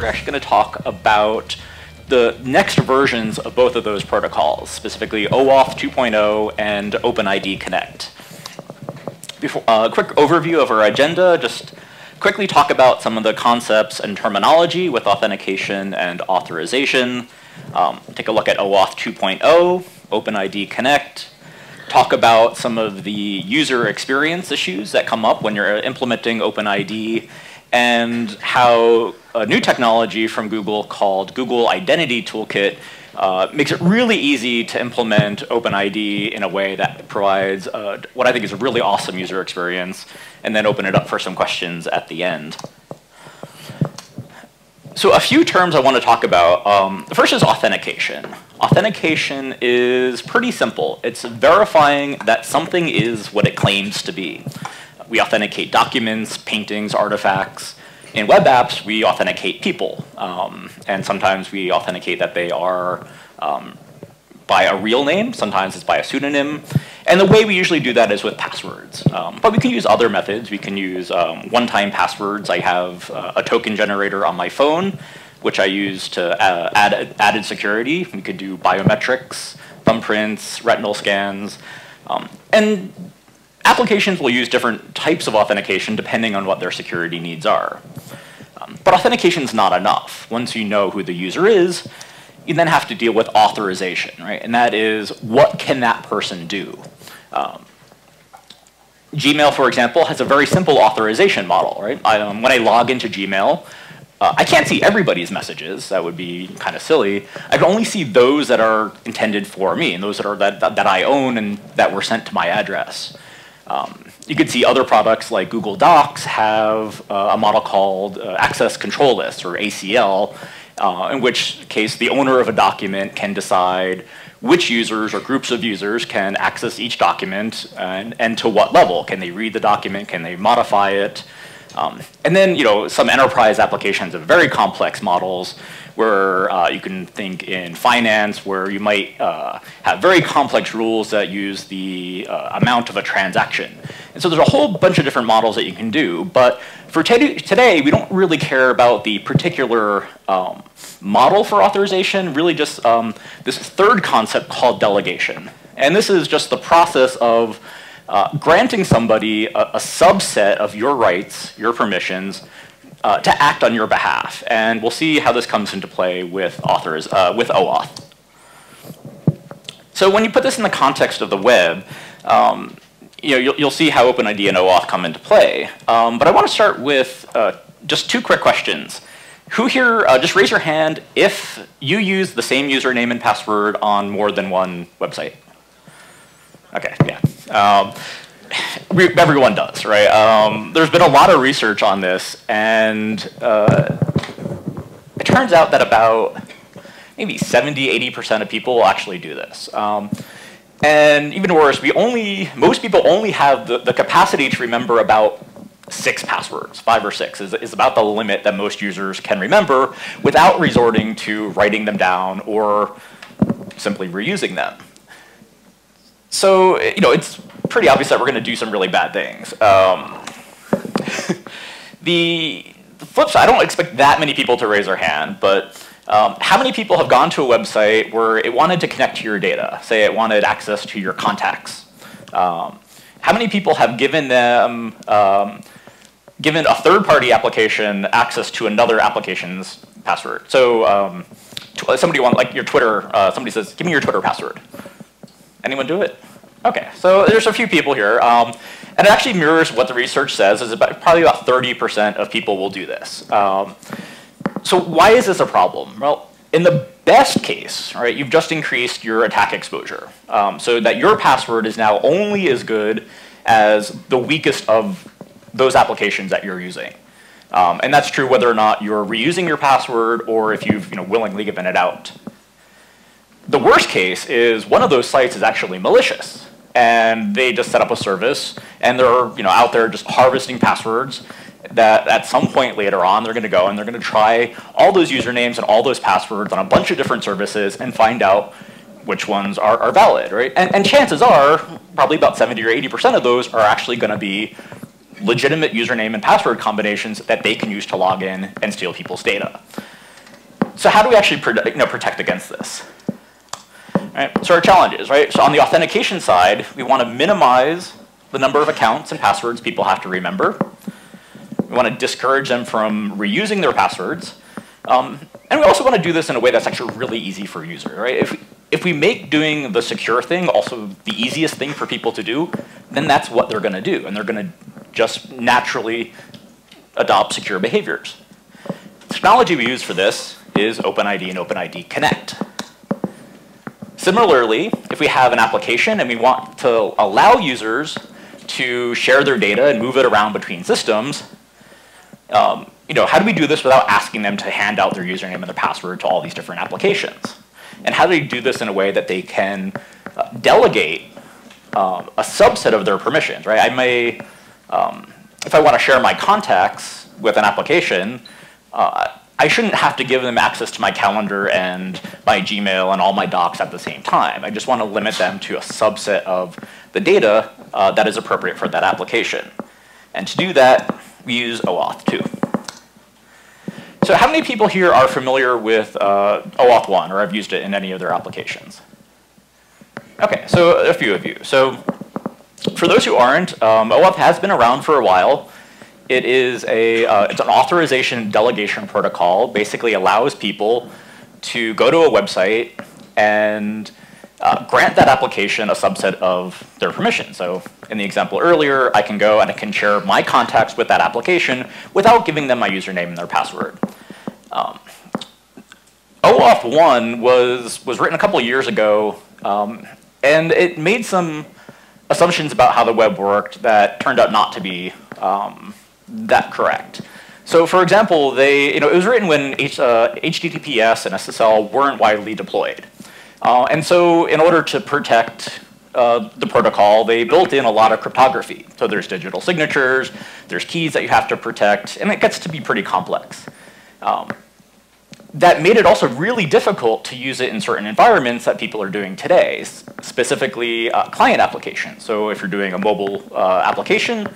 we're actually going to talk about the next versions of both of those protocols, specifically OAuth 2.0 and OpenID Connect. A quick overview of our agenda, just quickly talk about some of the concepts and terminology with authentication and authorization, take a look at OAuth 2.0, OpenID Connect, talk about some of the user experience issues that come up when you're implementing OpenID, and how a new technology from Google called Google Identity Toolkit makes it really easy to implement OpenID in a way that provides what I think is a really awesome user experience, and then open it up for some questions at the end. So a few terms I want to talk about. The first is authentication. Authentication is pretty simple. It's verifying that something is what it claims to be. We authenticate documents, paintings, artifacts. In web apps, we authenticate people. And sometimes we authenticate that they are by a real name. Sometimes it's by a pseudonym. And the way we usually do that is with passwords. But we can use other methods. We can use one-time passwords. I have a token generator on my phone, which I use to add added security. We could do biometrics, thumbprints, retinal scans. And applications will use different types of authentication depending on what their security needs are. But authentication is not enough. Once you know who the user is, you then have to deal with authorization, right? And that is, what can that person do? Gmail, for example, has a very simple authorization model, right? When I log into Gmail, I can't see everybody's messages. That would be kind of silly. I can only see those that are intended for me, and those that I own and that were sent to my address. You could see other products like Google Docs have a model called Access Control List, or ACL, in which case the owner of a document can decide which users or groups of users can access each document and to what level. Can they read the document? Can they modify it? And then, some enterprise applications have very complex models where you can think in finance, where you might have very complex rules that use the amount of a transaction. And so there's a whole bunch of different models that you can do. But for today, we don't really care about the particular model for authorization, really just this third concept called delegation. And this is just the process of granting somebody a subset of your rights, your permissions, to act on your behalf. And we'll see how this comes into play with OAuth. So when you put this in the context of the web, you'll see how OpenID and OAuth come into play. But I want to start with just two quick questions. Who here, just raise your hand if you use the same username and password on more than one website? Okay, yeah. Everyone does, right? There's been a lot of research on this, and it turns out that about maybe 70–80% of people will actually do this. And even worse, most people only have the capacity to remember about 6 passwords. 5 or 6 is about the limit that most users can remember without resorting to writing them down or simply reusing them. So, it's pretty obvious that we're going to do some really bad things. The flip side, I don't expect that many people to raise their hand, but how many people have gone to a website where it wanted to connect to your data? Say it wanted access to your contacts. How many people have given them, given a third-party application access to another application's password? So somebody like your Twitter, somebody says, give me your Twitter password. Anyone do it? Okay, so there's a few people here. And it actually mirrors what the research says, is probably about 30% of people will do this. So why is this a problem? Well, in the best case, right, you've just increased your attack exposure, so that your password is now only as good as the weakest of those applications that you're using. And that's true whether or not you're reusing your password or if you've willingly given it out. The worst case is one of those sites is actually malicious, and they just set up a service, and they're out there just harvesting passwords that at some point later on they're going to go and they're going to try all those usernames and all those passwords on a bunch of different services and find out which ones are valid, right? And chances are probably about 70 or 80% of those are actually going to be legitimate username and password combinations that they can use to log in and steal people's data. So how do we actually protect against this? Right? So our challenges, right? So on the authentication side, we want to minimize the number of accounts and passwords people have to remember. We want to discourage them from reusing their passwords. And we also want to do this in a way that's actually really easy for users, right? If we make doing the secure thing also the easiest thing for people to do, then that's what they're going to do. And they're going to just naturally adopt secure behaviors. The technology we use for this is OpenID and OpenID Connect. Similarly, if we have an application and we want to allow users to share their data and move it around between systems, how do we do this without asking them to hand out their username and their password to all these different applications? And how do we do this in a way that they can delegate a subset of their permissions, right? I may, if I want to share my contacts with an application, I shouldn't have to give them access to my calendar and my Gmail and all my docs at the same time. I just want to limit them to a subset of the data that is appropriate for that application. And to do that, we use OAuth 2. So how many people here are familiar with OAuth 1 or have used it in any of their applications? Okay, so a few of you. So for those who aren't, OAuth has been around for a while. It is it's an authorization delegation protocol. Basically allows people to go to a website and grant that application a subset of their permission. So in the example earlier, I can go and I can share my contacts with that application without giving them my username and their password. OAuth 1 was written a couple of years ago, and it made some assumptions about how the web worked that turned out not to be that correct. So for example, it was written when HTTPS and SSL weren't widely deployed. And so in order to protect the protocol, they built in a lot of cryptography. So there's digital signatures, there's keys that you have to protect, and it gets to be pretty complex. That made it also really difficult to use it in certain environments that people are doing today, specifically client applications. So if you're doing a mobile application,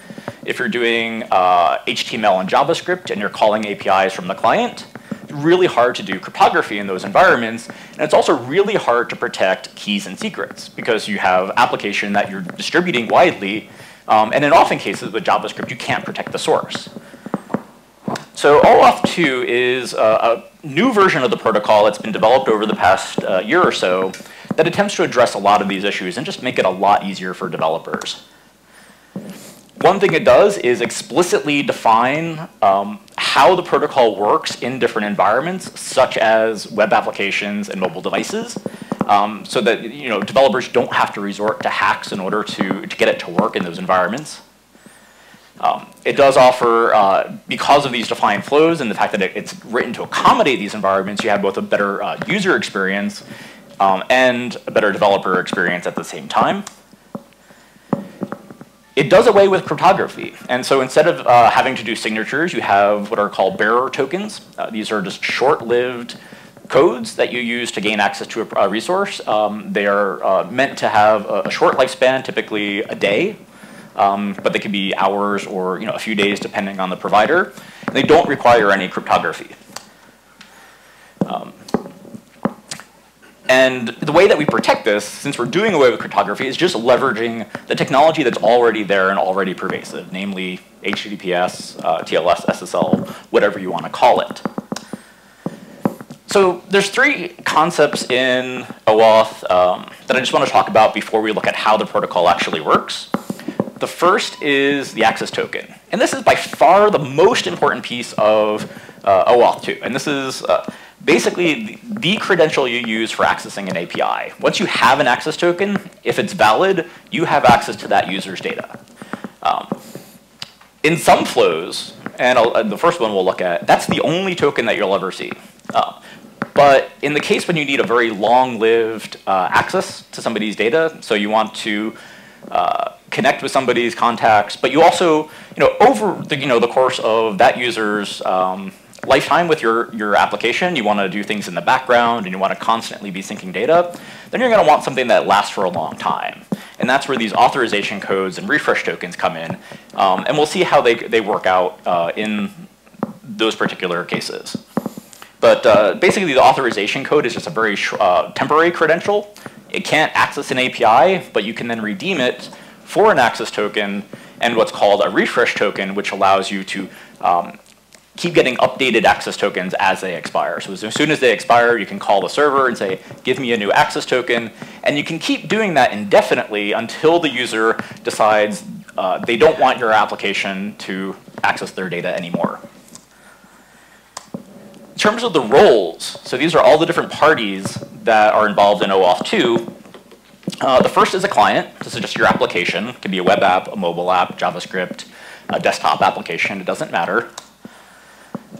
if you're doing HTML and JavaScript and you're calling APIs from the client, it's really hard to do cryptography in those environments. And it's also really hard to protect keys and secrets because you have application that you're distributing widely. And in often cases with JavaScript, you can't protect the source. So OAuth 2 is a new version of the protocol that's been developed over the past year or so that attempts to address a lot of these issues and just make it a lot easier for developers. One thing it does is explicitly define how the protocol works in different environments, such as web applications and mobile devices, so that developers don't have to resort to hacks in order to get it to work in those environments. It does offer, because of these defined flows and the fact that it's written to accommodate these environments, you have both a better user experience and a better developer experience at the same time. It does away with cryptography. And so instead of having to do signatures, you have what are called bearer tokens. These are just short-lived codes that you use to gain access to a resource. They are meant to have a short lifespan, typically a day. But they could be hours or a few days depending on the provider. And they don't require any cryptography. And the way that we protect this, since we're doing away with cryptography, is just leveraging the technology that's already there and already pervasive, namely HTTPS, TLS, SSL, whatever you want to call it. So there's three concepts in OAuth that I just want to talk about before we look at how the protocol actually works. The first is the access token. And this is by far the most important piece of OAuth 2. And this is basically the credential you use for accessing an API. Once you have an access token, if it's valid, you have access to that user's data. In some flows, and the first one we'll look at, that's the only token that you'll ever see. But in the case when you need a very long-lived access to somebody's data, so you want to connect with somebody's contacts, but you also, over the course of that user's lifetime with your application, you want to do things in the background and you want to constantly be syncing data, then you're going to want something that lasts for a long time. And that's where these authorization codes and refresh tokens come in. And we'll see how they work out in those particular cases. But basically, the authorization code is just a very temporary credential. It can't access an API, but you can then redeem it for an access token and what's called a refresh token, which allows you to keep getting updated access tokens as they expire. So as soon as they expire, you can call the server and say, give me a new access token. And you can keep doing that indefinitely until the user decides they don't want your application to access their data anymore. In terms of the roles, so these are all the different parties that are involved in OAuth 2. The first is a client. This is just your application. It can be a web app, a mobile app, JavaScript, a desktop application. It doesn't matter.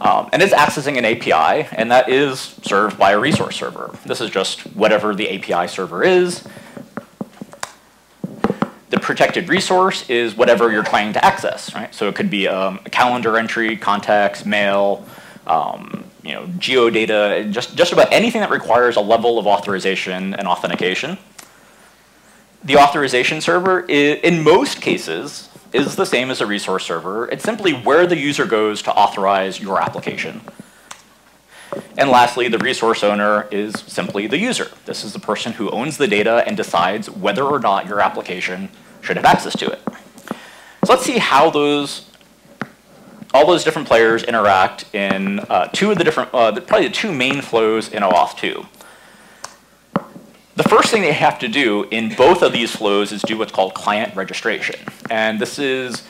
And it's accessing an API, and that is served by a resource server. This is just whatever the API server is. The protected resource is whatever you're trying to access, right? So it could be a calendar entry, contacts, mail, geodata, just about anything that requires a level of authorization and authentication. The authorization server, in most cases, is the same as a resource server. It's simply where the user goes to authorize your application. And lastly, the resource owner is simply the user. This is the person who owns the data and decides whether or not your application should have access to it. So let's see how all those different players interact in two of the different, probably the two main flows in OAuth 2. The first thing they have to do in both of these flows is do what's called client registration. And this is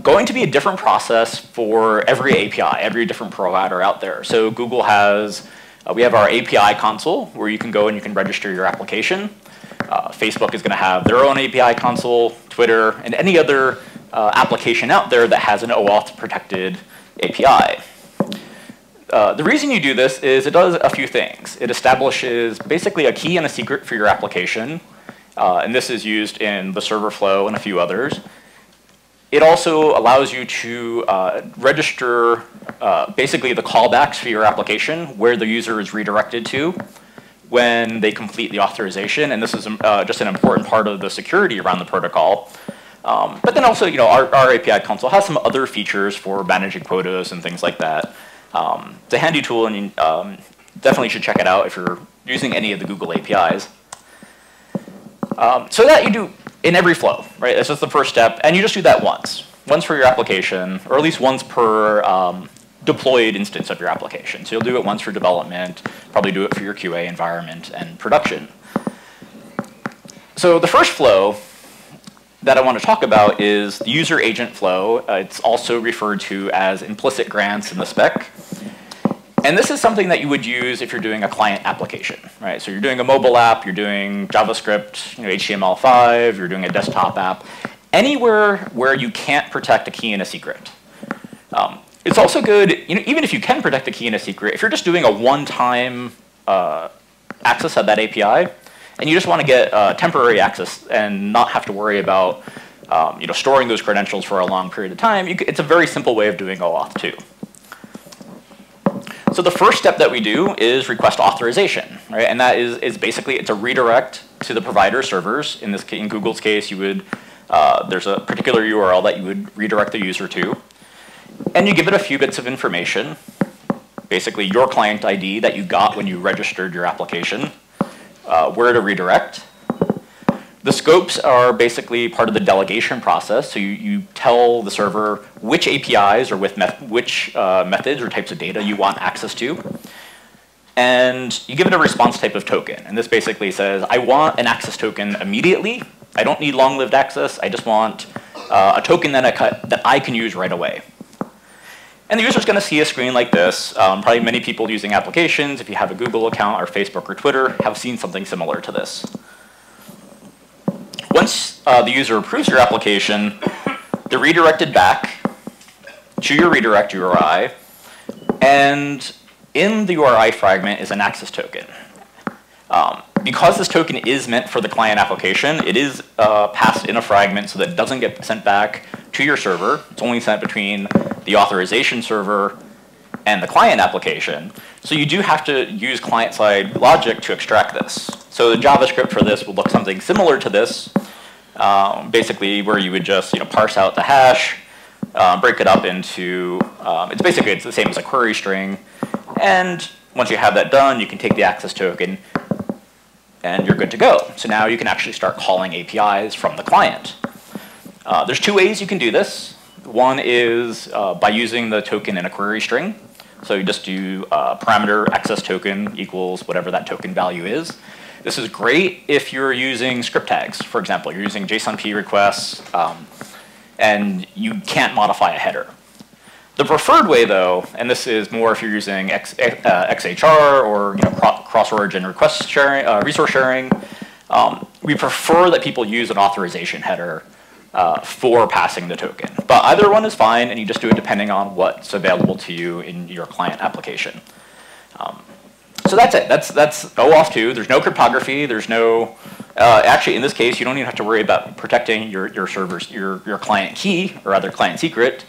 going to be a different process for every API, every different provider out there. So Google has, we have our API console where you can go and you can register your application. Facebook is going to have their own API console, Twitter, and any other application out there that has an OAuth protected API. The reason you do this is it does a few things. It establishes basically a key and a secret for your application, and this is used in the server flow and a few others. It also allows you to register basically the callbacks for your application, where the user is redirected to when they complete the authorization, and this is just an important part of the security around the protocol. But then also, our API console has some other features for managing quotas and things like that. It's a handy tool, and you definitely should check it out if you're using any of the Google APIs. So that you do in every flow, right? That's just the first step, and you just do that once for your application, or at least once per deployed instance of your application. So you'll do it once for development, probably do it for your QA environment and production. So the first flow that I want to talk about is the user agent flow. It's also referred to as implicit grants in the spec. And this is something that you would use if you're doing a client application, right? So you're doing a mobile app, you're doing JavaScript, HTML5, you're doing a desktop app, anywhere where you can't protect a key and a secret. It's also good, even if you can protect the key and a secret, if you're just doing a one-time access of that API, and you just want to get temporary access and not have to worry about storing those credentials for a long period of time, it's a very simple way of doing OAuth 2. So the first step that we do is request authorization, right? And that is basically, it's a redirect to the provider servers. In Google's case, you would there's a particular URL that you would redirect the user to, and you give it a few bits of information, basically your client ID that you got when you registered your application, where to redirect. The scopes are basically part of the delegation process, so you tell the server which APIs or which methods or types of data you want access to, and you give it a response type of token. And this basically says, I want an access token immediately. I don't need long-lived access. I just want a token that I can use right away. And the user's going to see a screen like this. Probably many people using applications, if you have a Google account or Facebook or Twitter, have seen something similar to this. Once the user approves your application, they're redirected back to your redirect URI, and in the URI fragment is an access token. Because this token is meant for the client application, it is passed in a fragment so that it doesn't get sent back to your server. It's only sent between the authorization server and the client application. So you do have to use client-side logic to extract this. So the JavaScript for this will look something similar to this, basically where you would just parse out the hash, break it up into, it's the same as a query string, And once you have that done, you can take the access token and you're good to go. So now you can actually start calling APIs from the client. There's two ways you can do this. One is by using the token in a query string. So you just do parameter access token equals whatever that token value is. This is great if you're using script tags. For example, you're using JSON-P requests, and you can't modify a header. The preferred way, though, and this is more if you're using XHR or cross-origin request sharing, resource sharing, we prefer that people use an authorization header for passing the token. But either one is fine, and you just do it depending on what's available to you in your client application. So that's it. That's OAuth 2. There's no cryptography. There's no actually, in this case, you don't even have to worry about protecting your server's your client key or other client secret,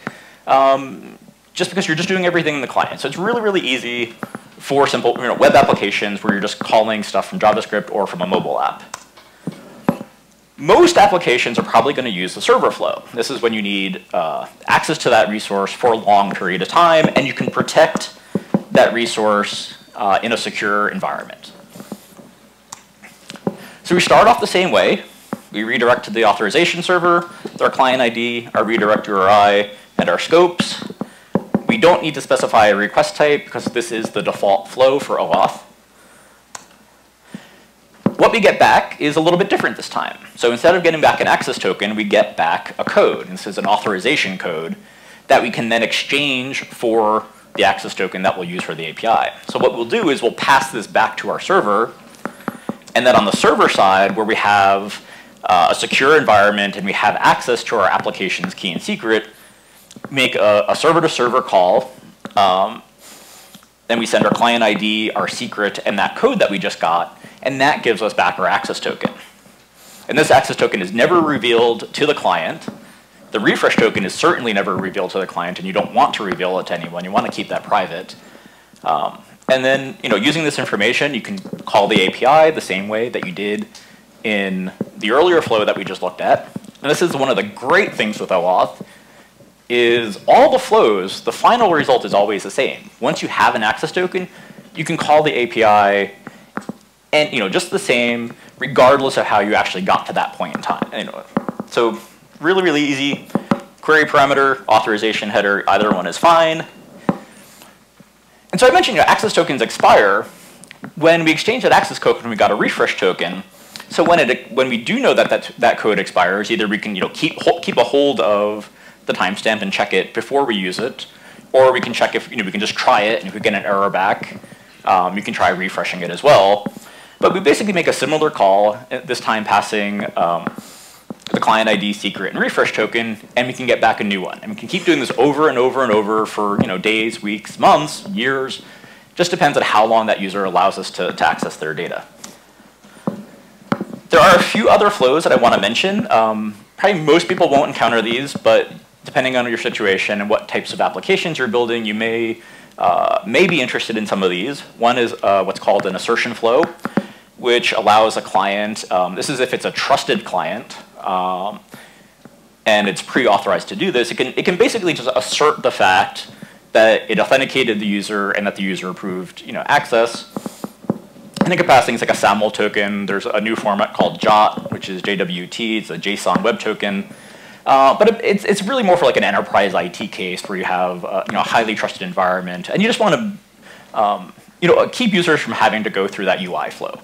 just because you're just doing everything in the client. So it's really, really easy for simple web applications where you're just calling stuff from JavaScript or from a mobile app. Most applications are probably going to use the server flow. This is when you need access to that resource for a long period of time, and you can protect that resource in a secure environment. So we start off the same way. We redirect to the authorization server with our client ID, our redirect URI, and our scopes. We don't need to specify a request type because this is the default flow for OAuth. What we get back is a little bit different this time. So instead of getting back an access token, we get back a code. This is an authorization code that we can then exchange for the access token that we'll use for the API. So what we'll do is we'll pass this back to our server, and then on the server side, where we have a secure environment and we have access to our application's key and secret, make a server-to-server call. Then we send our client ID, our secret, and that code that we just got, and that gives us back our access token. And this access token is never revealed to the client. The refresh token is certainly never revealed to the client, and you don't want to reveal it to anyone. You want to keep that private. And then, using this information, you can call the API the same way that you did in the earlier flow that we just looked at. And this is one of the great things with OAuth, is all the flows, the final result is always the same. Once you have an access token, you can call the API and just the same, regardless of how you actually got to that point in time. So really, really easy. Query parameter, authorization header, either one is fine. And so I mentioned access tokens expire. When we exchange that access token, we got a refresh token. So when we do know that code expires, either we can keep a hold of the timestamp and check it before we use it, or we can check if we can just try it, and if we get an error back, you can try refreshing it as well. But we basically make a similar call, this time passing the client ID, secret, and refresh token, and we can get back a new one. And we can keep doing this over and over and over for days, weeks, months, years. Just depends on how long that user allows us to access their data. There are a few other flows that I want to mention. Probably most people won't encounter these, but depending on your situation and what types of applications you're building, you may be interested in some of these. One is what's called an assertion flow, which allows a client, this is if it's a trusted client, and it's pre-authorized to do this, it can basically just assert the fact that it authenticated the user and that the user approved access. And it can pass things like a SAML token. There's a new format called JOT, which is JWT. It's a JSON web token. But it's really more for like an enterprise IT case where you have a highly trusted environment, and you just want to keep users from having to go through that UI flow.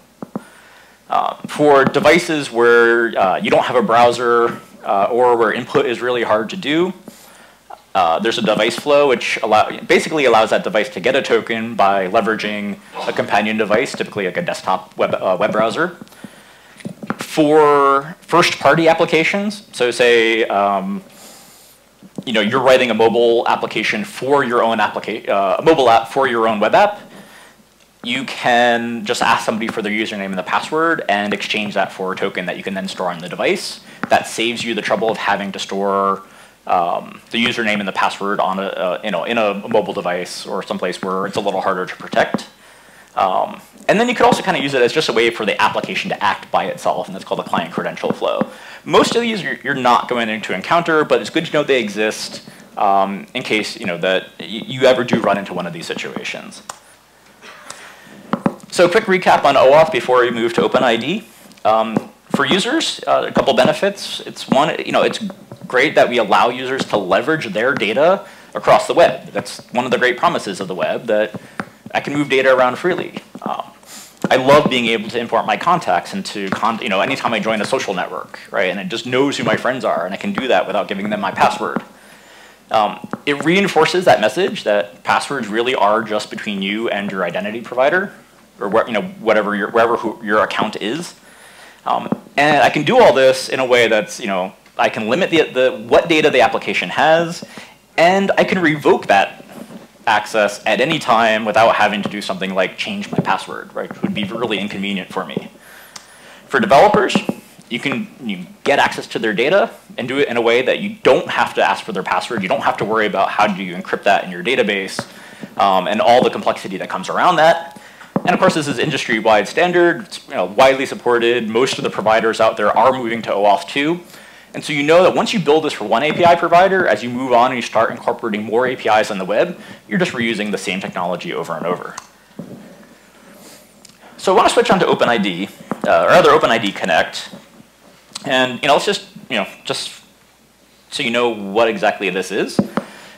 For devices where you don't have a browser or where input is really hard to do, there's a device flow which basically allows that device to get a token by leveraging a companion device, typically like a desktop web browser. For first-party applications, so say you're writing a mobile application for your own a mobile app for your own web app, you can just ask somebody for their username and the password and exchange that for a token that you can then store on the device. That saves you the trouble of having to store the username and the password on in a mobile device or someplace where it's a little harder to protect. And then you could also kind of use it as just a way for the application to act by itself, and that's called the client credential flow. Most of these you're not going to encounter, but it's good to know they exist in case that you ever do run into one of these situations. So quick recap on OAuth before we move to OpenID. For users, a couple benefits. It's great that we allow users to leverage their data across the web. That's one of the great promises of the web, that I can move data around freely. I love being able to import my contacts into, anytime I join a social network, right? And it just knows who my friends are, and I can do that without giving them my password. It reinforces that message that passwords really are just between you and your identity provider, or wherever your account is. And I can do all this in a way that's, I can limit what data the application has, and I can revoke that access at any time without having to do something like change my password, right? Which would be really inconvenient for me. For developers, you get access to their data and do it in a way that you don't have to ask for their password. You don't have to worry about how do you encrypt that in your database, and all the complexity that comes around that. And of course, this is industry-wide standard. It's widely supported. Most of the providers out there are moving to OAuth 2. And so you know that once you build this for one API provider, as you move on and you start incorporating more APIs on the web, you're just reusing the same technology over and over. So I want to switch on to OpenID, or rather OpenID Connect. And let's just so you know what exactly this is. We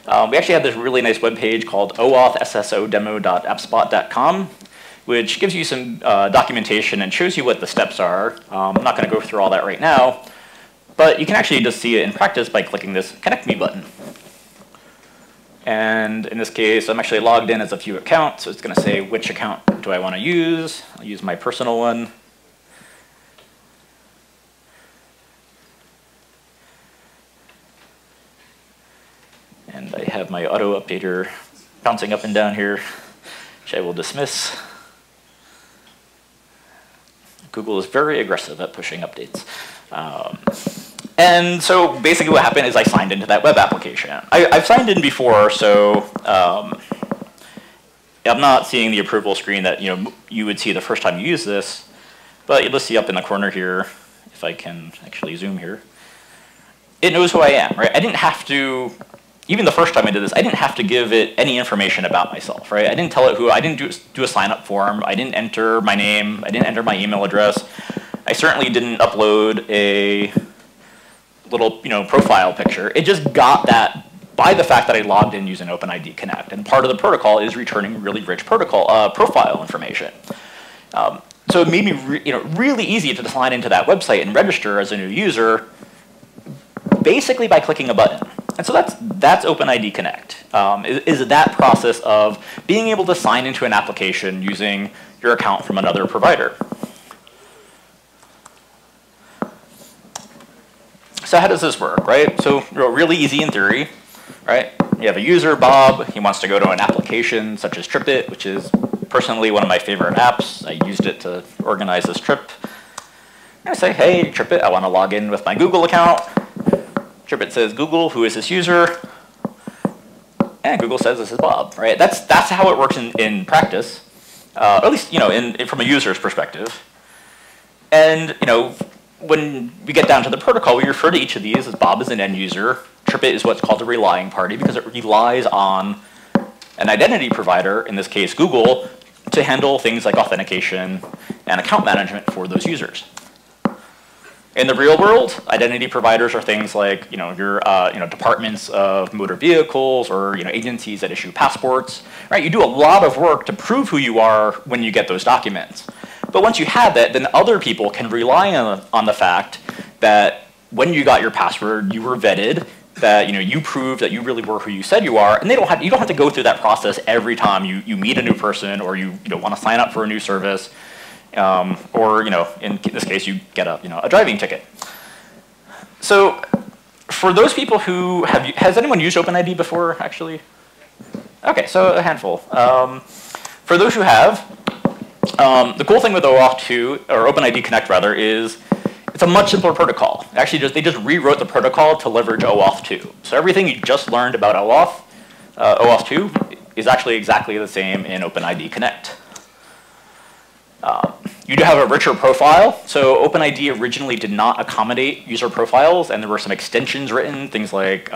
actually have this really nice web page called oauthssodemo.appspot.com, which gives you some documentation and shows you what the steps are. I'm not going to go through all that right now, but you can actually just see it in practice by clicking this Connect Me button. And in this case, I'm actually logged in as a few accounts, so it's going to say which account do I want to use. I'll use my personal one. And I have my auto updater bouncing up and down here, which I will dismiss. Google is very aggressive at pushing updates. And so basically what happened is I signed into that web application. I've signed in before, so I'm not seeing the approval screen that you would see the first time you use this. But let's see up in the corner here, if I can actually zoom here. It knows who I am, right? I didn't have to, even the first time I did this, I didn't have to give it any information about myself, right? I didn't tell it I didn't do a sign-up form. I didn't enter my name. I didn't enter my email address. I certainly didn't upload a little, profile picture. It just got that by the fact that I logged in using OpenID Connect. And part of the protocol is returning really rich profile information. So it made me really easy to sign into that website and register as a new user, basically by clicking a button. And so that's OpenID Connect, is that process of being able to sign into an application using your account from another provider. So how does this work, right? So really easy in theory, right? You have a user, Bob. He wants to go to an application such as TripIt, which is personally one of my favorite apps. I used it to organize this trip. I say, hey, TripIt, I want to log in with my Google account. TripIt says, Google, who is this user? And Google says, this is Bob, right? That's how it works in practice, at least from a user's perspective. And when we get down to the protocol, we refer to each of these as Bob as an end user. TripIt is what's called a relying party because it relies on an identity provider, in this case Google, to handle things like authentication and account management for those users. In the real world, identity providers are things like your departments of motor vehicles or agencies that issue passports. Right? You do a lot of work to prove who you are when you get those documents. But once you have that, then other people can rely on the fact that when you got your password, you were vetted, that you proved that you really were who you said you are, and you don't have to go through that process every time you meet a new person or you want to sign up for a new service. Or in this case, you get a driving ticket. So, for those people who has anyone used OpenID before? Actually, okay, so a handful. For those who have, the cool thing with OAuth 2 or OpenID Connect rather is it's a much simpler protocol. Actually, they just rewrote the protocol to leverage OAuth 2. So everything you just learned about OAuth 2 is actually exactly the same in OpenID Connect. You do have a richer profile. So OpenID originally did not accommodate user profiles, and there were some extensions written, things like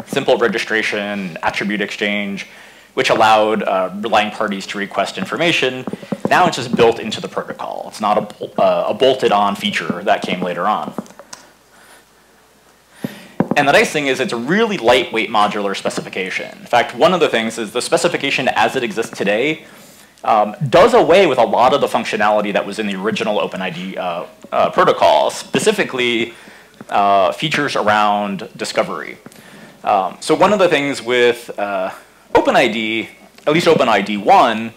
simple registration, attribute exchange, which allowed relying parties to request information. Now it's just built into the protocol. It's not a bolted-on feature that came later on. And the nice thing is it's a really lightweight modular specification. In fact, one of the things is the specification as it exists today does away with a lot of the functionality that was in the original OpenID protocol, specifically features around discovery. So one of the things with OpenID, at least OpenID 1,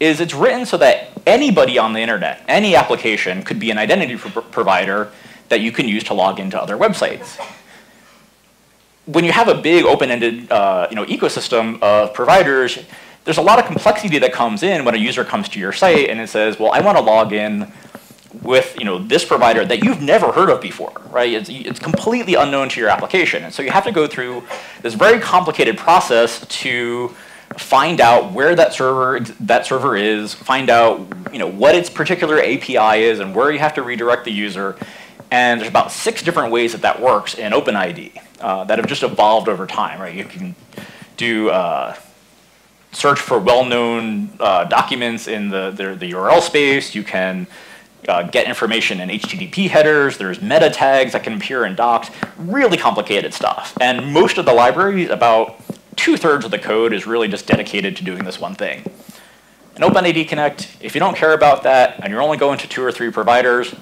is it's written so that anybody on the internet, any application, could be an identity provider that you can use to log into other websites. When you have a big open-ended ecosystem of providers, there's a lot of complexity that comes in when a user comes to your site and it says, well, I want to log in with this provider that you've never heard of before, right? It's completely unknown to your application. And so you have to go through this very complicated process to find out where that server is, find out what its particular API is and where you have to redirect the user. And there's about 6 different ways that that works in OpenID that have just evolved over time, right? You can do search for well-known documents in the URL space. You can get information in HTTP headers. There's meta tags that can appear in docs. Really complicated stuff. And most of the library, about 2/3 of the code, is really just dedicated to doing this one thing. In OpenID Connect, if you don't care about that and you're only going to 2 or 3 providers,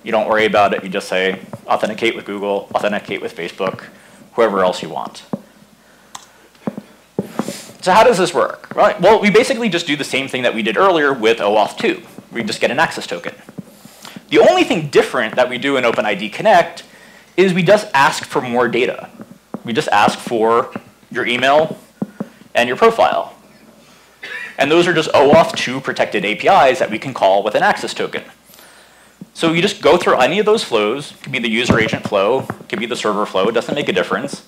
you don't worry about it. You just say, authenticate with Google, authenticate with Facebook, whoever else you want. So how does this work? Right. Well, we basically just do the same thing that we did earlier with OAuth 2. We just get an access token. The only thing different that we do in OpenID Connect is we just ask for more data. We just ask for your email and your profile. And those are just OAuth 2 protected APIs that we can call with an access token. So you just go through any of those flows. It could be the user agent flow, it could be the server flow, it doesn't make a difference.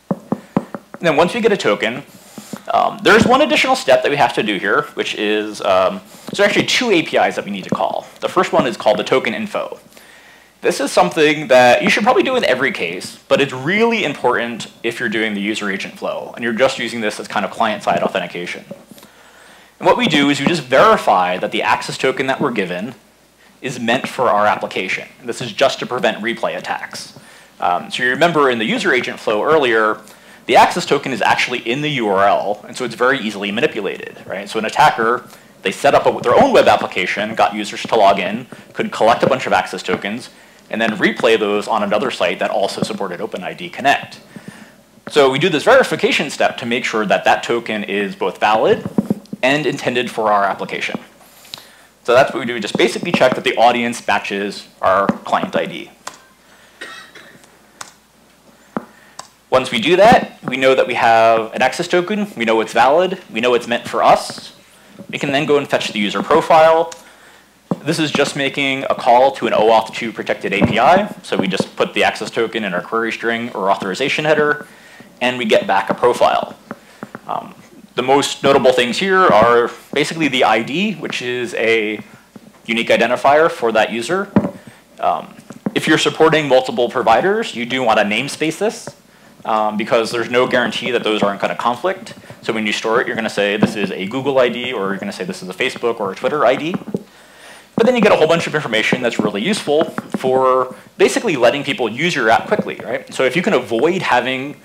And then once we get a token, there's one additional step that we have to do here, which is, there's actually 2 APIs that we need to call. The first one is called the token info. This is something that you should probably do in every case, but it's really important if you're doing the user agent flow, and you're just using this as kind of client-side authentication. And what we do is we just verify that the access token that we're given is meant for our application. And this is just to prevent replay attacks. So you remember in the user agent flow earlier, the access token is actually in the URL, and so it's very easily manipulated, right? So an attacker, they set up their own web application, got users to log in, could collect a bunch of access tokens, and then replay those on another site that also supported OpenID Connect. So we do this verification step to make sure that that token is both valid and intended for our application. So that's what we do. We just basically check that the audience matches our client ID. Once we do that, we know that we have an access token. We know it's valid. We know it's meant for us. We can then go and fetch the user profile. This is just making a call to an OAuth 2 protected API. So we just put the access token in our query string or authorization header, and we get back a profile. The most notable things here are basically the ID, which is a unique identifier for that user. If you're supporting multiple providers, you do want to namespace this because there's no guarantee that those aren't going to conflict. So when you store it, you're going to say this is a Google ID, or you're going to say this is a Facebook or a Twitter ID. But then you get a whole bunch of information that's really useful for basically letting people use your app quickly, right? So if you can avoid having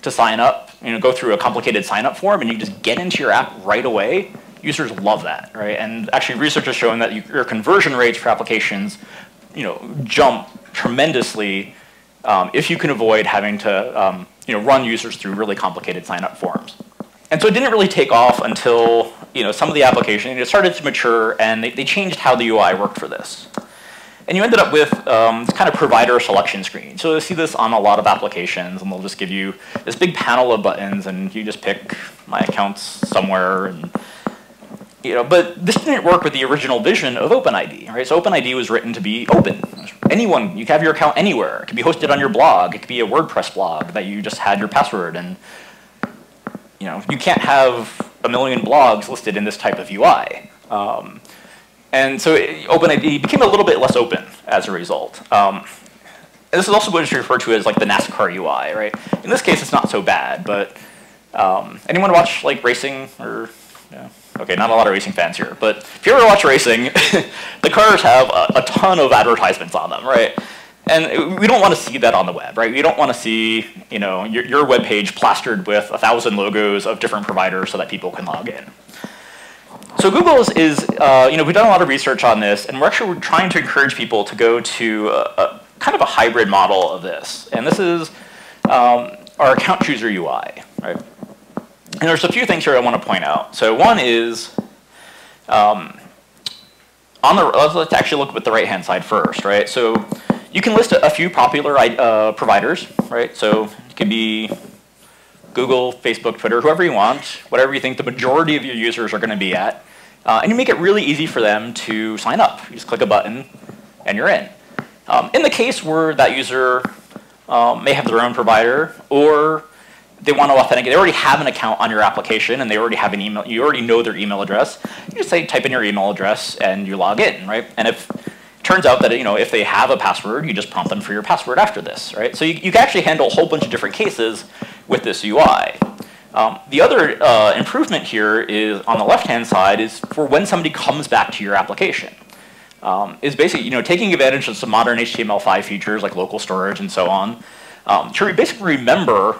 to sign up, go through a complicated sign-up form, and you just get into your app right away, users love that, right? And actually, research has shown that your conversion rates for applications, jump tremendously if you can avoid having to, run users through really complicated sign-up forms. And so it didn't really take off until, some of the application, it started to mature, and they changed how the UI worked for this. And you ended up with this kind of provider selection screen. So you'll see this on a lot of applications, and they'll just give you this big panel of buttons, and you just pick my accounts somewhere. And, but this didn't work with the original vision of OpenID, right? So OpenID was written to be open. Anyone, you can have your account anywhere. It could be hosted on your blog. It could be a WordPress blog that you just had your password. And you can't have a million blogs listed in this type of UI. And so OpenID became a little bit less open as a result. And this is also what is referred to as like the NASCAR UI, right? In this case, it's not so bad, but anyone watch like racing or Okay, not a lot of racing fans here, but if you ever watch racing, the cars have a ton of advertisements on them, right? And we don't want to see that on the web, right? We don't want to see, your web page plastered with 1,000 logos of different providers so that people can log in. So Google is we've done a lot of research on this, and we're trying to encourage people to go to a kind of a hybrid model of this. And this is our account chooser UI, right? And there's a few things here I want to point out. So one is, let's actually look at the right-hand side first, right? So you can list a few popular providers, right? So it can be Google, Facebook, Twitter, whoever you want, whatever you think the majority of your users are going to be at. And you make it really easy for them to sign up. You just click a button, and you're in. In the case where that user may have their own provider, or they want to authenticate, they already have an account on your application, and they already have an email, you already know their email address, you just say type in your email address, and you log in, right? And if it turns out that if they have a password, you just prompt them for your password after this, right? So you can actually handle a whole bunch of different cases with this UI. The other improvement here is on the left-hand side is for when somebody comes back to your application. Is basically taking advantage of some modern HTML5 features like local storage and so on to basically remember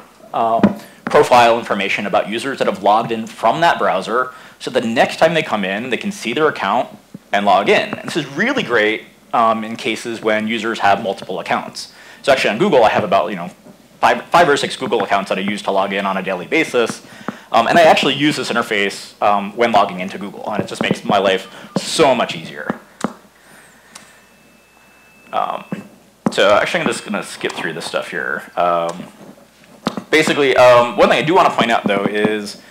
profile information about users that have logged in from that browser, so the next time they come in, they can see their account and log in. And this is really great in cases when users have multiple accounts. So actually on Google, I have about five or six Google accounts that I use to log in on a daily basis. And I actually use this interface when logging into Google, and it just makes my life so much easier. So actually I'm just going to skip through this stuff here. Basically, one thing I do want to point out, though, is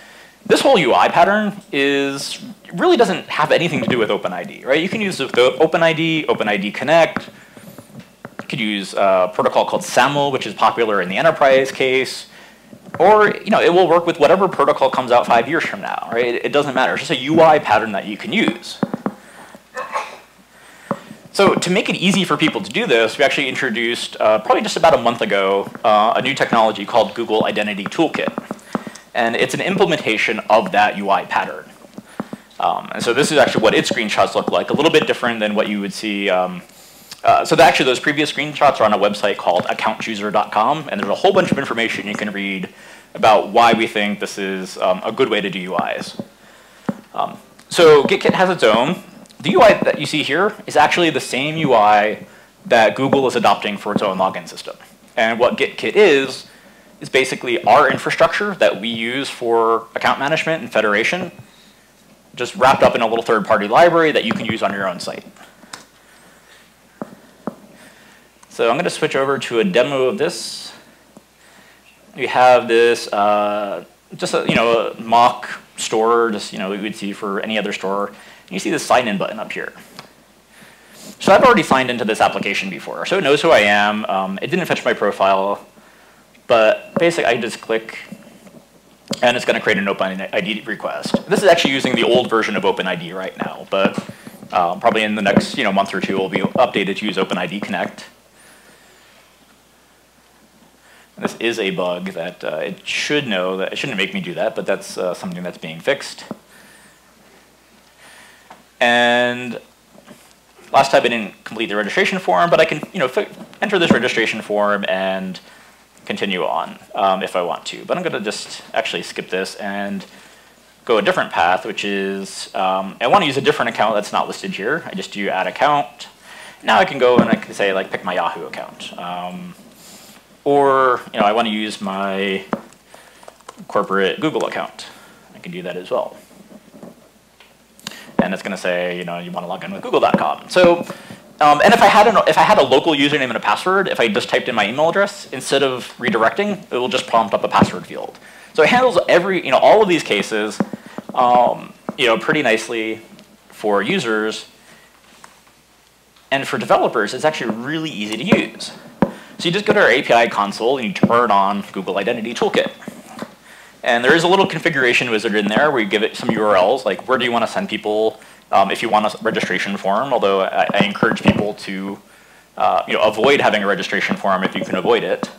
this whole UI pattern really doesn't have anything to do with OpenID, right? You can use OpenID, OpenID Connect. You could use a protocol called SAML, which is popular in the enterprise case. Or, it will work with whatever protocol comes out 5 years from now, right? It doesn't matter. It's just a UI pattern that you can use. So to make it easy for people to do this, we actually introduced, probably just about a month ago, a new technology called Google Identity Toolkit. And it's an implementation of that UI pattern. And so this is actually what its screenshots look like, a little bit different than what you would see. Actually, those previous screenshots are on a website called accountchooser.com, and there's a whole bunch of information you can read about why we think this is a good way to do UIs. So GitKit has its own. The UI that you see here is actually the same UI that Google is adopting for its own login system. And what GitKit is basically our infrastructure that we use for account management and federation, just wrapped up in a little third-party library that you can use on your own site. So I'm going to switch over to a demo of this. We have this, just a mock store, just we would see for any other store. And you see this sign-in button up here. So I've already signed into this application before, so it knows who I am. It didn't fetch my profile, but basically I just click, and it's going to create an OpenID request. This is actually using the old version of OpenID right now, but probably in the next month or two, it will be updated to use OpenID Connect. This is a bug that it should know that it shouldn't make me do that, but that's something that's being fixed. And last time I didn't complete the registration form, but I can enter this registration form and continue on if I want to. But I'm going to just actually skip this and go a different path, which is I want to use a different account that's not listed here. I just do add account. Now I can go and I can say pick my Yahoo account. Or I want to use my corporate Google account. I can do that as well. And it's going to say, you want to log in with google.com. So, and if I had a local username and a password, if I just typed in my email address, instead of redirecting, it will just prompt up a password field. So it handles all of these cases, pretty nicely for users. And for developers, it's actually really easy to use. So you just go to our API console and you turn on Google Identity Toolkit. And there is a little configuration wizard in there where you give it some URLs, like where do you want to send people if you want a registration form, although I encourage people to avoid having a registration form if you can avoid it.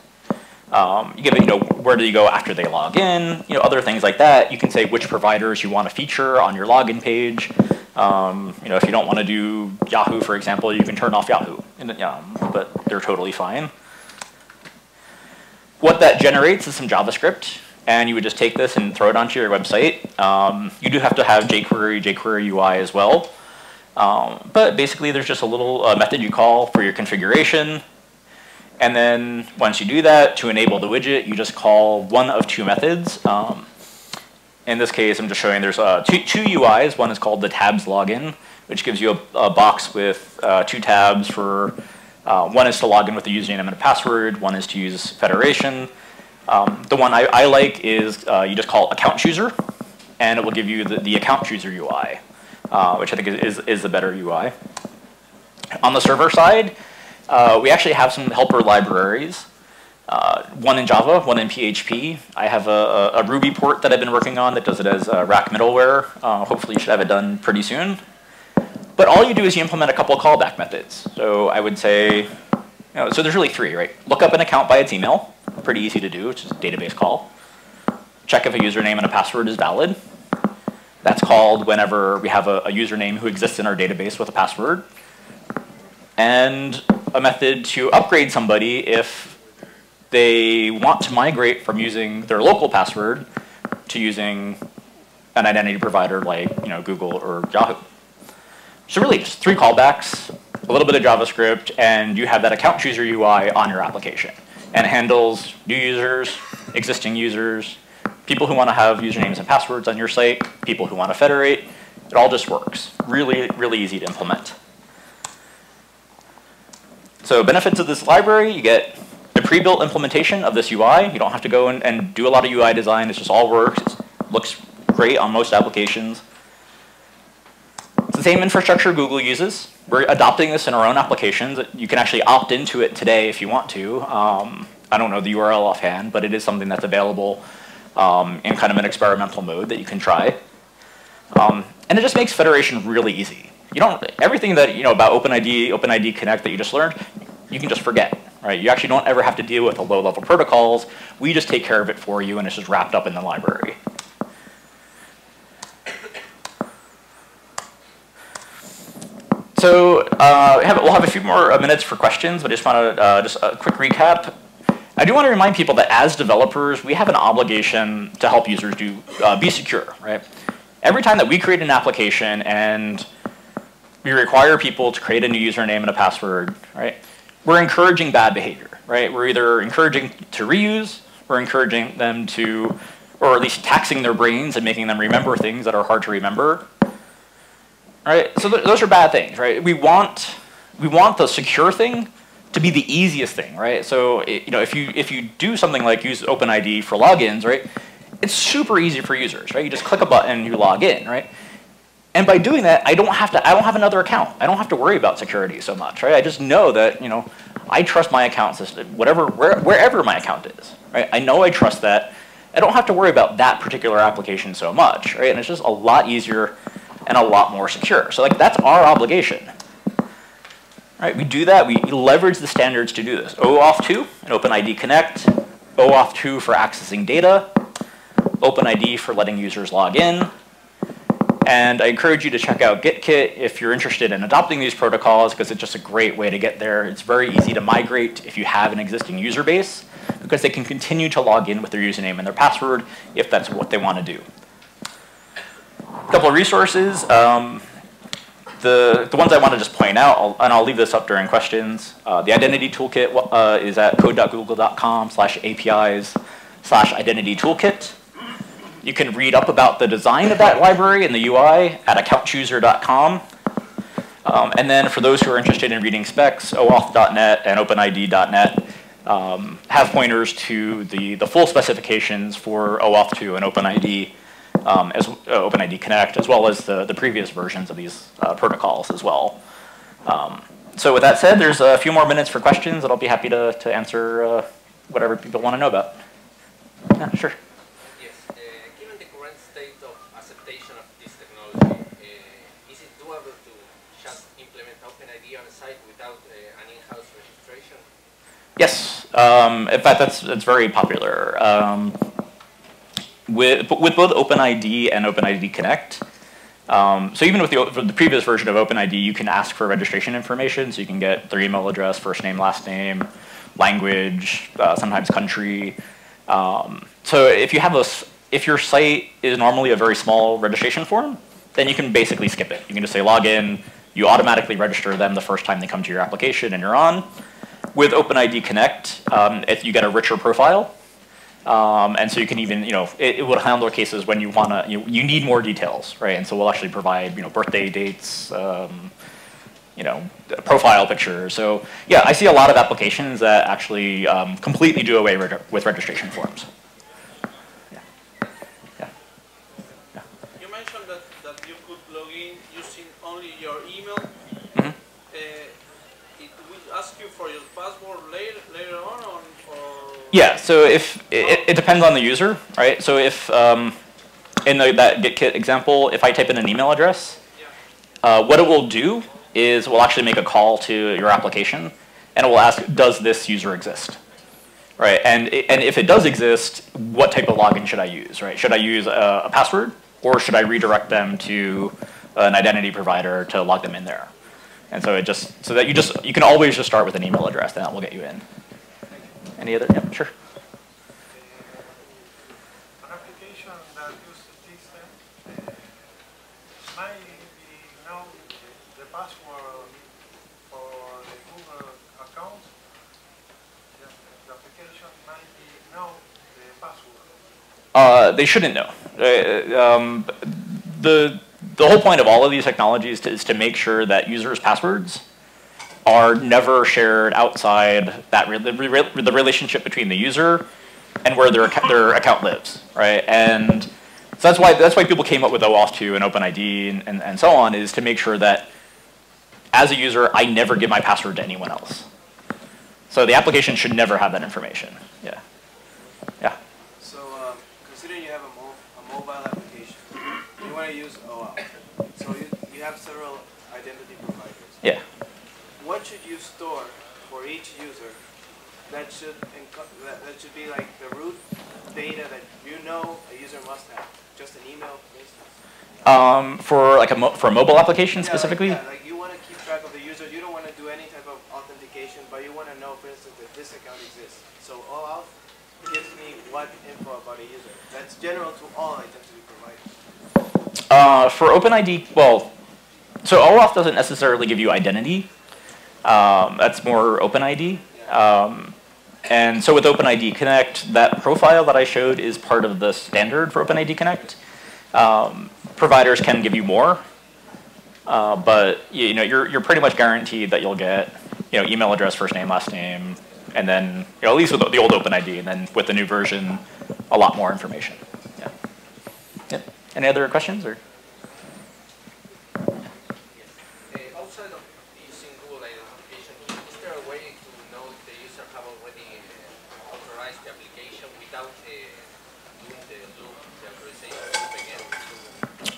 You give it, where do you go after they log in, other things like that. You can say which providers you want to feature on your login page. If you don't want to do Yahoo, for example, you can turn off Yahoo, but they're totally fine. What that generates is some JavaScript, and you would just take this and throw it onto your website. You do have to have jQuery UI as well. But basically, there's just a little method you call for your configuration. And then once you do that, to enable the widget, you just call one of two methods. In this case, I'm just showing there's two UIs. One is called the tabs login, which gives you a box with two tabs for one is to log in with a username and a password. One is to use federation. The one I like is you just call account chooser, and it will give you the account chooser UI, which I think is the better UI. On the server side, we actually have some helper libraries, one in Java, one in PHP. I have a Ruby port that I've been working on that does it as rack middleware. Hopefully you should have it done pretty soon. But all you do is you implement a couple of callback methods. So I would say, so there's really three, right? Look up an account by its email, pretty easy to do, it's just a database call. Check if a username and a password is valid. That's called whenever we have a username who exists in our database with a password. And a method to upgrade somebody if they want to migrate from using their local password to using an identity provider like Google or Yahoo. So really just three callbacks, a little bit of JavaScript, and you have that account chooser UI on your application. And it handles new users, existing users, people who want to have usernames and passwords on your site, people who want to federate. It all just works. Really, really easy to implement. So benefits of this library, you get the pre-built implementation of this UI. You don't have to go and do a lot of UI design. It just all works. It looks great on most applications. It's the same infrastructure Google uses. We're adopting this in our own applications. You can actually opt into it today if you want to. I don't know the URL offhand, but it is something that's available in kind of an experimental mode that you can try. And it just makes federation really easy. Everything that about OpenID Connect that you just learned, you can just forget, right? You actually don't ever have to deal with the low-level protocols. We just take care of it for you, and it's just wrapped up in the library. So we'll have a few more minutes for questions, but I just want to just a quick recap. I do want to remind people that as developers, we have an obligation to help users be secure, right? Every time that we create an application and we require people to create a new username and a password, right? We're encouraging bad behavior, right? We're either encouraging to reuse, we're encouraging them to, or at least taxing their brains and making them remember things that are hard to remember. Right? So those are bad things, right? We want the secure thing to be the easiest thing, right? So if you do something like use OpenID for logins, right? It's super easy for users, right? You just click a button and you log in, right? And by doing that, I don't have another account. I don't have to worry about security so much, right? I just know that I trust my account system, wherever my account is, right? I know I trust that. I don't have to worry about that particular application so much, right? And it's just a lot easier and a lot more secure. So that's our obligation. Right? We do that, we leverage the standards to do this. OAuth 2 and OpenID Connect, OAuth 2 for accessing data, OpenID for letting users log in. And I encourage you to check out GitKit if you're interested in adopting these protocols, because it's just a great way to get there. It's very easy to migrate if you have an existing user base, because they can continue to log in with their username and their password if that's what they want to do. A couple of resources. The ones I want to just point out, and I'll leave this up during questions. The identity toolkit is at code.google.com/apis/identity toolkit. You can read up about the design of that library and the UI at accountchooser.com. And then for those who are interested in reading specs, OAuth.net and OpenID.net have pointers to the full specifications for OAuth 2 and OpenID. OpenID Connect, as well as the previous versions of these protocols as well. So with that said, there's a few more minutes for questions, and I'll be happy to answer whatever people want to know about. Yeah, sure. Yes. Given the current state of acceptation of this technology, is it doable to just implement OpenID on a site without an in-house registration? Yes. In fact, that's very popular. With both OpenID and OpenID Connect. So even with the previous version of OpenID, you can ask for registration information. So you can get their email address, first name, last name, language, sometimes country. So if your site is normally a very small registration form, then you can basically skip it. You can just say log in. You automatically register them the first time they come to your application, and you're on. With OpenID Connect, you get a richer profile. And so you can even, it will handle cases when you want to, you need more details, right? And so we'll actually provide, birthday dates, profile pictures. So yeah, I see a lot of applications that actually completely do away with registration forms. Yeah. Yeah. Yeah. You mentioned that you could log in using only your email. Mm-hmm. It will ask you for your password later on, or yeah, so if it depends on the user, right? So if in that GitKit example, if I type in an email address, what it will do is we'll actually make a call to your application, and it will ask, does this user exist, right? And if it does exist, what type of login should I use, right? Should I use a password, or should I redirect them to an identity provider to log them in there? And so you can always just start with an email address, and that will get you in. Any other? Yeah, sure. An application that uses this might know the password for the Google account. The application might know the password. They shouldn't know. The whole point of all of these technologies is to make sure that users' passwords are never shared outside the relationship between the user and where their account lives, right? And so that's why people came up with OAuth 2 and OpenID and so on, is to make sure that as a user, I never give my password to anyone else. So the application should never have that information. Yeah. Yeah. So considering you have a mobile application, you want to use OAuth. So you have several identity providers. Yeah. What should you store for each user that should be like the root data that a user must have? Just an email, for instance? For a mobile application specifically? Like you want to keep track of the user. You don't want to do any type of authentication, but you want to know, for instance, that this account exists. So OAuth gives me what info about a user. That's general to all identity providers. For OpenID, well, so OAuth doesn't necessarily give you identity. That's more OpenID. And so with OpenID Connect, that profile that I showed is part of the standard for OpenID Connect. Providers can give you more, but you're pretty much guaranteed that you'll get email address, first name, last name, and then at least with the old OpenID, and then with the new version, a lot more information. Yeah. Yeah. Any other questions or? Outside of using Google identification, is there a way to know if the user have already authorized the application without doing the authorization loop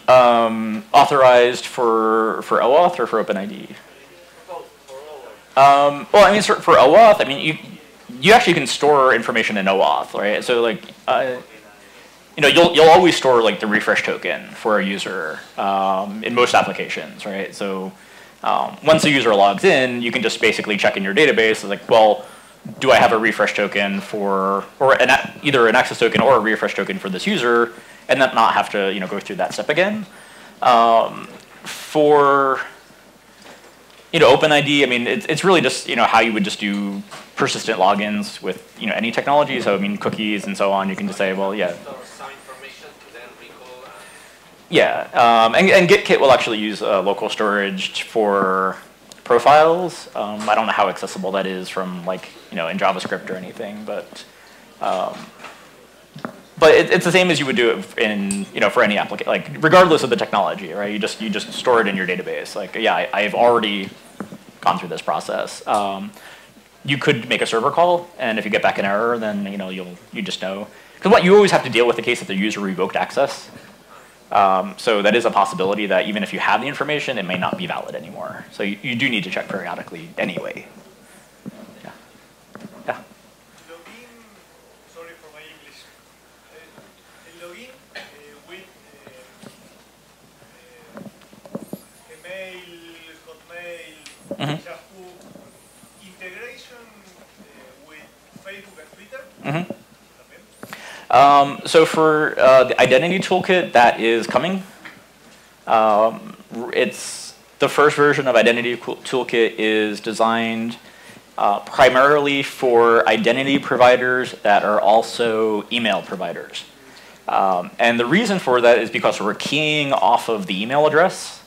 again? Authorized for OAuth or for OpenID? For OAuth. Well, I mean, for OAuth, I mean, you actually can store information in OAuth, right? So like, you'll always store like the refresh token for a user in most applications, right? So once a user logs in, you can just basically check in your database, like, well, do I have a refresh token for, or either an access token or a refresh token for this user, and then not have to go through that step again. For OpenID, I mean, it's really just how you would just do persistent logins with any technology. So I mean, cookies and so on. You can just say, well, yeah. Yeah, and GitKit will actually use local storage for profiles. I don't know how accessible that is from in JavaScript or anything, but it's the same as you would do it in for any application, regardless of the technology, right? You just store it in your database. Yeah, I've already gone through this process. You could make a server call, and if you get back an error, then you just know, because you always have to deal with the case that the user revoked access. So that is a possibility that even if you have the information, it may not be valid anymore. So you do need to check periodically anyway. Yeah. Yeah. Facebook and Twitter? Mm-hmm. So for the identity toolkit, that is coming. It's the first version of identity toolkit is designed primarily for identity providers that are also email providers. And the reason for that is because we're keying off of the email address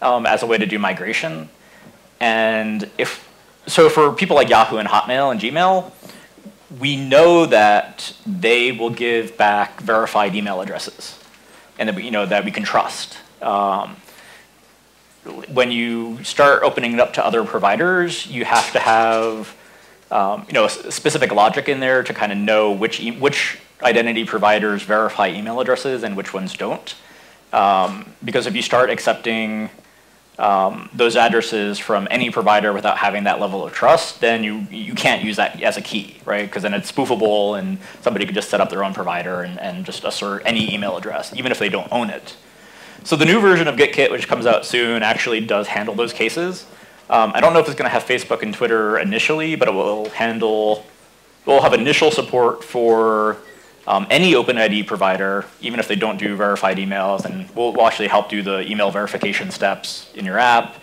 as a way to do migration. And so for people like Yahoo and Hotmail and Gmail, we know that they will give back verified email addresses, and that that we can trust. When you start opening it up to other providers, you have to have specific logic in there to kind of know which identity providers verify email addresses and which ones don't. Because if you start accepting those addresses from any provider without having that level of trust, then you can't use that as a key, right? Because then it's spoofable and somebody could just set up their own provider and just assert any email address, even if they don't own it. So the new version of GitKit, which comes out soon, actually does handle those cases. I don't know if it's going to have Facebook and Twitter initially, but it will have initial support for any OpenID provider, even if they don't do verified emails, and we'll actually help do the email verification steps in your app.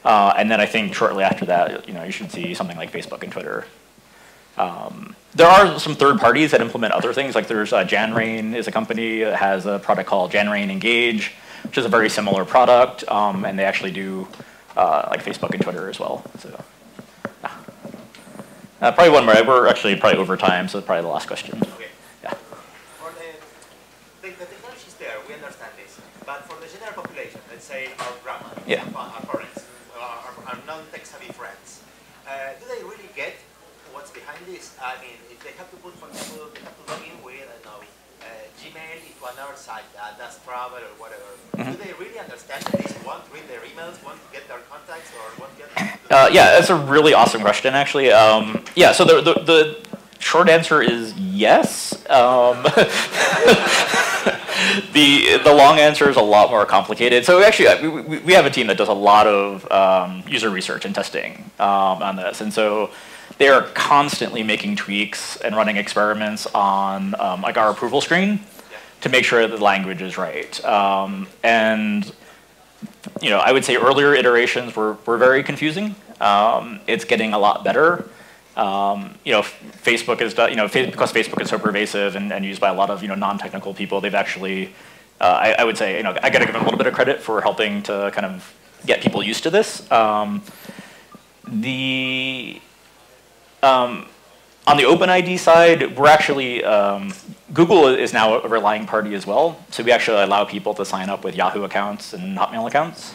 And then I think shortly after that, you should see something like Facebook and Twitter. There are some third parties that implement other things, like there's Janrain is a company that has a product called Janrain Engage, which is a very similar product, and they actually do like Facebook and Twitter as well. So probably one more. We're actually probably over time, so probably the last question. Say our grandma, our parents, our non-tech-savvy friends, do they really get what's behind this? I mean, if they have to put, for example, they have to log in with, I don't know, Gmail into another site that does travel or whatever, do they really understand that they want to read their emails, want to get their contacts, or want to get... Yeah, that's a really awesome question, actually. Yeah, so the short answer is yes. The long answer is a lot more complicated. So actually, we have a team that does a lot of user research and testing on this. And so they are constantly making tweaks and running experiments on like our approval screen to make sure that the language is right. And I would say earlier iterations were very confusing. It's getting a lot better. Facebook is, because Facebook is so pervasive and used by a lot of, non-technical people, they've actually, I would say, I got to give them a little bit of credit for helping to kind of get people used to this. On the OpenID side, we're actually, Google is now a relying party as well. So we actually allow people to sign up with Yahoo accounts and Hotmail accounts.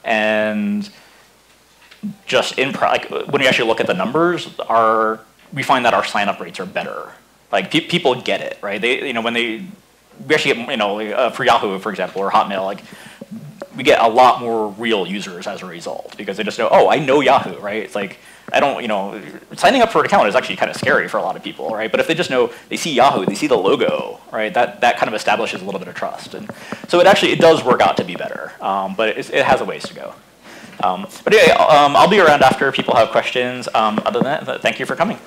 And just when you actually look at the numbers, we find that our sign-up rates are better. Like people get it, right? We actually get, for Yahoo, for example, or Hotmail, we get a lot more real users as a result because they just know, oh, I know Yahoo, right? It's like signing up for an account is actually kind of scary for a lot of people, right? But if they just know, they see Yahoo, they see the logo, right? That kind of establishes a little bit of trust, and so it does work out to be better, but it has a ways to go. But anyway, I'll be around after people have questions. Other than that, thank you for coming.